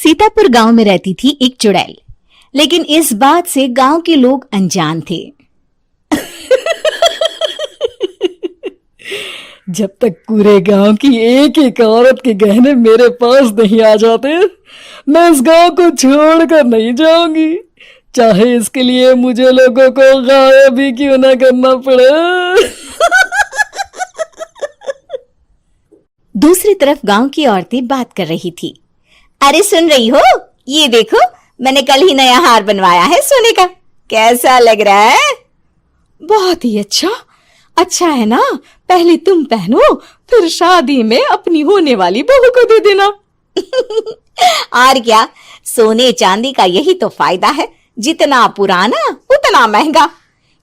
सीतापुर गांव में रहती थी एक चुड़ैल, लेकिन इस बात से गांव के लोग अनजान थे। जब तक पूरे गांव की एक एक औरत के गहने मेरे पास नहीं आ जाते, मैं इस गांव को छोड़कर नहीं जाऊंगी, चाहे इसके लिए मुझे लोगों को गायब भी क्यों ना करना पड़े। दूसरी तरफ गांव की औरतें बात कर रही थी। अरे सुन रही हो, ये देखो, मैंने कल ही नया हार बनवाया है सोने का, कैसा लग रहा है? बहुत ही अच्छा। अच्छा है ना, पहले तुम पहनो, फिर शादी में अपनी होने वाली बहू को दे देना। और क्या, सोने चांदी का यही तो फायदा है, जितना पुराना उतना महंगा।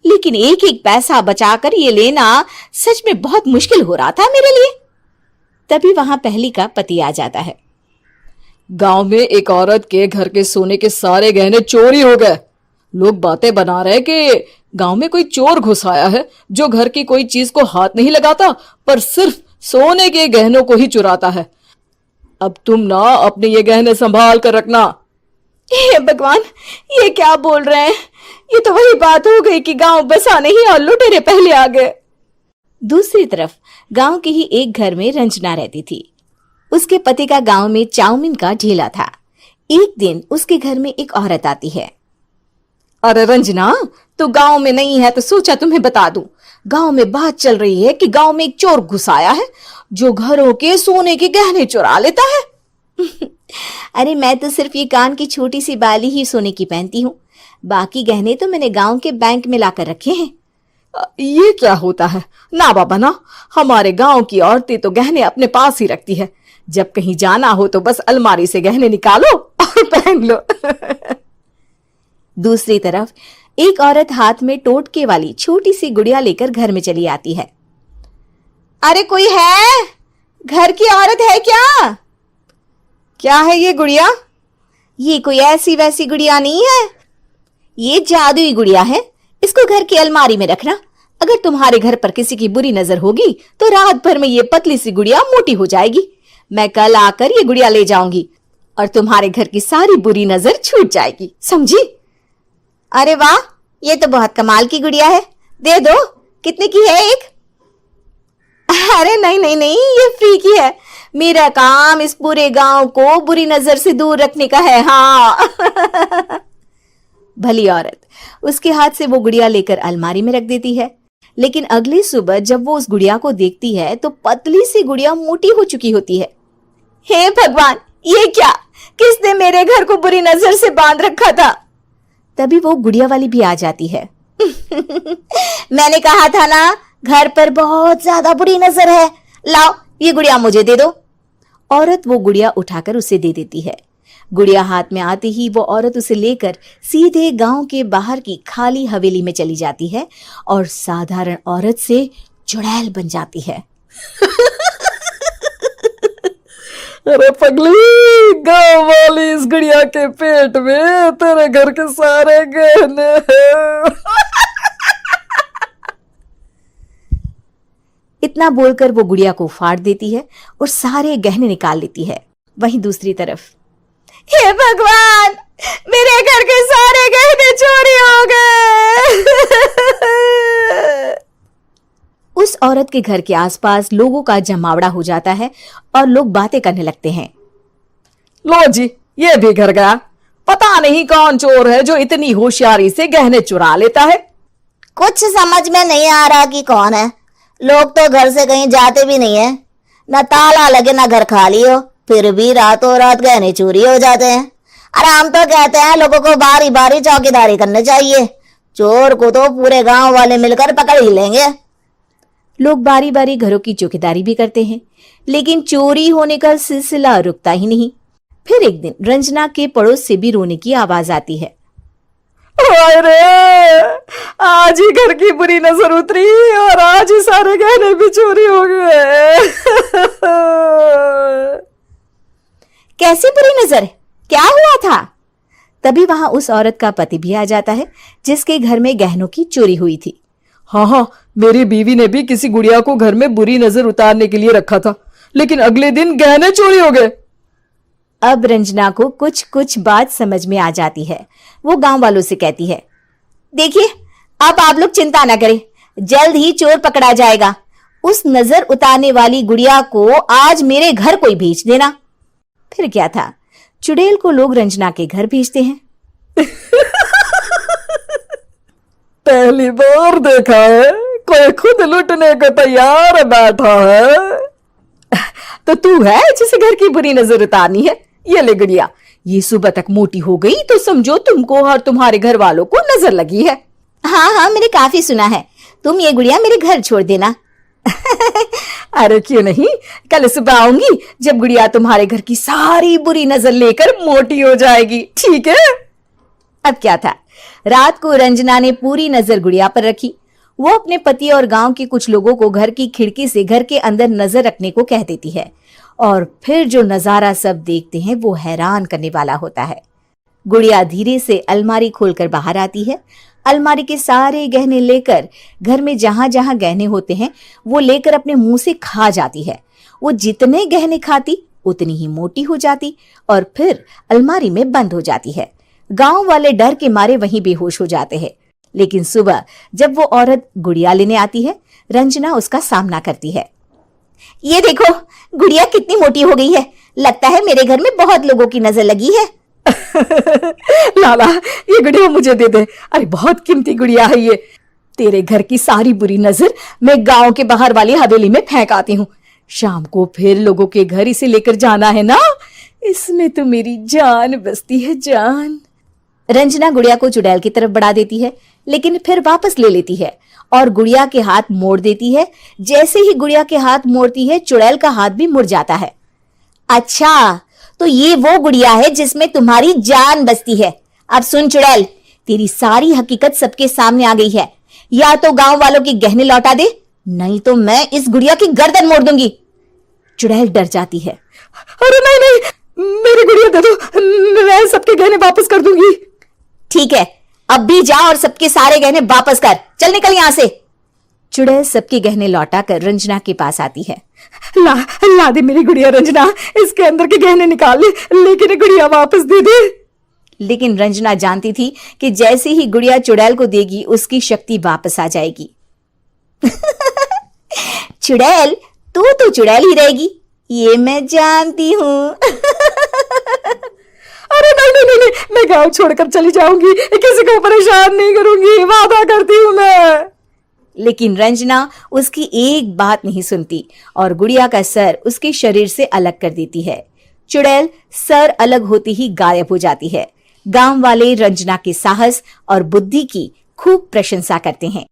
लेकिन एक एक पैसा बचाकर ये लेना सच में बहुत मुश्किल हो रहा था मेरे लिए। तभी वहां पहली का पति आ जाता है। गांव में एक औरत के घर के सोने के सारे गहने चोरी हो गए। लोग बातें बना रहे कि गांव में कोई चोर घुस आया है जो घर की कोई चीज को हाथ नहीं लगाता, पर सिर्फ सोने के गहनों को ही चुराता है। अब तुम ना अपने ये गहने संभाल कर रखना। हे भगवान, ये क्या बोल रहे हैं? ये तो वही बात हो गई कि गांव बसा नहीं और लुटेरे पहले आ गए। दूसरी तरफ गांव के ही एक घर में रंजना रहती थी। उसके पति का गांव में चाउमीन का ठेला था। एक दिन उसके घर में एक औरत आती है। अरे रंजना, तू गांव में नहीं है तो सोचा तुम्हें बता दूं। गांव में बात चल रही है कि गांव में एक चोर घुस आया है जो घरों के सोने के गहने चुरा लेता है। अरे मैं तो सिर्फ ये कान की छोटी सी बाली ही सोने की पहनती हूँ, बाकी गहने तो मैंने गांव के बैंक में लाकर रखे हैं। ये क्या होता है? ना बाबा ना, हमारे गांव की औरतें तो गहने अपने पास ही रखती है। जब कहीं जाना हो तो बस अलमारी से गहने निकालो और पहन लो। दूसरी तरफ एक औरत हाथ में टोटके वाली छोटी सी गुड़िया लेकर घर में चली आती है। अरे कोई है? घर की औरत है क्या? क्या है ये गुड़िया? ये कोई ऐसी वैसी गुड़िया नहीं है, ये जादुई गुड़िया है। इसको घर की अलमारी में रखना। अगर तुम्हारे घर पर किसी की बुरी नजर होगी तो रात भर में ये पतली सी गुड़िया मोटी हो जाएगी। मैं कल आकर ये गुड़िया ले जाऊंगी और तुम्हारे घर की सारी बुरी नजर छूट जाएगी, समझी? अरे वाह, ये तो बहुत कमाल की गुड़िया है, दे दो। कितने की है एक? अरे नहीं नहीं नहीं, ये फ्री की है। मेरा काम इस पूरे गांव को बुरी नजर से दूर रखने का है। हाँ। भली औरत उसके हाथ से वो गुड़िया लेकर अलमारी में रख देती है। लेकिन अगली सुबह जब वो उस गुड़िया को देखती है तो पतली सी गुड़िया मोटी हो चुकी होती है। हे भगवान, ये क्या? किसने मेरे घर को बुरी नजर से बांध रखा था? तभी वो गुड़िया वाली भी आ जाती है। मैंने कहा था ना, घर पर बहुत ज्यादा बुरी नजर है। लाओ, ये गुड़िया मुझे दे दो। औरत वो गुड़िया उठाकर उसे दे देती है। गुड़िया हाथ में आते ही वो औरत उसे लेकर सीधे गांव के बाहर की खाली हवेली में चली जाती है और साधारण औरत से चुड़ैल बन जाती है। अरे पगली, गांव वाली इस गुड़िया के पेट में तेरे घर के सारे गहने हैं। इतना बोलकर वो गुड़िया को फाड़ देती है और सारे गहने निकाल लेती है। वहीं दूसरी तरफ, हे भगवान, मेरे घर के सारे गहने चोरी हो गए। उस औरत के घर के आसपास लोगों का जमावड़ा हो जाता है और लोग बातें करने लगते हैं। लो जी, ये भी घर गया। पता नहीं कौन चोर है जो इतनी होशियारी से गहने चुरा लेता है। कुछ समझ में नहीं आ रहा कि कौन है। लोग तो घर से कहीं जाते भी नहीं है, न ताला लगे न घर खाली हो, फिर भी रातों रात गहने चोरी हो जाते हैं। अरे हम तो कहते हैं लोगों को बारी बारी चौकीदारी करनी चाहिए, चोर को तो पूरे गांव वाले मिलकर पकड़ ही लेंगे। लोग बारी बारी घरों की चौकीदारी भी करते हैं, लेकिन चोरी होने का सिलसिला रुकता ही नहीं। फिर एक दिन रंजना के पड़ोस से भी रोने की आवाज आती है। अरे आज ही घर की बुरी नजर उतरी और आज ही सारे गहने भी चोरी हो गए। कैसी बुरी नजर? क्या हुआ था? तभी वहां उस औरत का पति भी आ जाता है जिसके घर में गहनों की चोरी हुई थी। हाँ, मेरी बीवी ने भी किसी गुड़िया को घर में बुरी नजर उतारने के लिए रखा था, लेकिन अगले दिन गहने चोरी हो गए। अब रंजना को कुछ कुछ बात समझ में आ जाती है। वो गांव वालों से कहती है, देखिए अब आप लोग चिंता ना करें, जल्द ही चोर पकड़ा जाएगा। उस नजर उतारने वाली गुड़िया को आज मेरे घर कोई भेज देना। फिर क्या था, चुड़ैल को लोग रंजना के घर भेजते हैं। पहली बार देखा है कोई खुद लुटने को तैयार बैठा है। तो तू है जिसे घर की बुरी नजर उतारनी है? ये ले गुड़िया, ये सुबह तक मोटी हो गई तो समझो तुमको और तुम्हारे घर वालों को नजर लगी है। हाँ हाँ, मैंने काफी सुना है। तुम ये गुड़िया मेरे घर छोड़ देना। अरे क्यों नहीं, कल सुबह आऊंगी जब गुड़िया तुम्हारे घर की सारी बुरी नजर लेकर मोटी हो जाएगी, ठीक है? अब क्या था, रात को रंजना ने पूरी नजर गुड़िया पर रखी। वो अपने पति और गांव के कुछ लोगों को घर की खिड़की से घर के अंदर नजर रखने को कह देती है, और फिर जो नजारा सब देखते हैं वो हैरान करने वाला होता है। गुड़िया धीरे से अलमारी खोलकर बाहर आती है। अलमारी के सारे गहने लेकर घर में जहां जहां गहने होते हैं वो लेकर अपने मुंह से खा जाती है। वो जितने गहने खाती उतनी ही मोटी हो जाती और फिर अलमारी में बंद हो जाती है। गांव वाले डर के मारे वहीं बेहोश हो जाते हैं। लेकिन सुबह जब वो औरत गुड़िया लेने आती है, रंजना उसका सामना करती है। ये देखो, गुड़िया कितनी मोटी हो गई है। लगता है मेरे घर में बहुत लोगों की नजर लगी है। लाला, ये गुड़िया मुझे दे दे। अरे बहुत कीमती गुड़िया है ये। तेरे घर की सारी बुरी नजर मैं गांव के बाहर वाली हवेली में फेंक आती हूँ। शाम को फिर लोगों के घर इसे लेकर जाना है ना। इसमें तो मेरी जान बसती है, जान। रंजना गुड़िया को चुड़ैल की तरफ बढ़ा देती है, लेकिन फिर वापस ले लेती है और गुड़िया के हाथ मोड़ देती है। जैसे ही गुड़िया के हाथ मोड़ती है, चुड़ैल का हाथ भी मुड़ जाता है। अच्छा, तो ये वो गुड़िया है जिसमें तुम्हारी जान बसती है। अब सुन चुड़ैल, तेरी सारी हकीकत सबके सामने आ गई है। या तो गांव वालों के गहने लौटा दे, नहीं तो मैं इस गुड़िया की गर्दन मोड़ दूंगी। चुड़ैल डर जाती है। अरे नहीं नहीं, मेरी गुड़िया दे दो, मैं सबके गहने वापस कर दूंगी। ठीक है, अब भी जा और सबके सारे गहने वापस कर। चल निकल यहां से। चुड़ैल सबके गहने लौटा कर रंजना के पास आती है। ला दे मेरी गुड़िया रंजना, इसके अंदर के गहने निकाल ले, लेकिन गुड़िया वापस दे दे। लेकिन रंजना जानती थी कि जैसे ही गुड़िया चुड़ैल को देगी उसकी शक्ति वापस आ जाएगी। चुड़ैल, तू तो चुड़ैल ही रहेगी, ये मैं जानती हूँ। अरे नहीं नहीं नहीं, मैं गांव छोड़कर चली जाऊंगी, किसी को परेशान नहीं करूंगी, वादा करती हूँ मैं। लेकिन रंजना उसकी एक बात नहीं सुनती और गुड़िया का सर उसके शरीर से अलग कर देती है। चुड़ैल सर अलग होती ही गायब हो जाती है। गांव वाले रंजना के साहस और बुद्धि की खूब प्रशंसा करते हैं।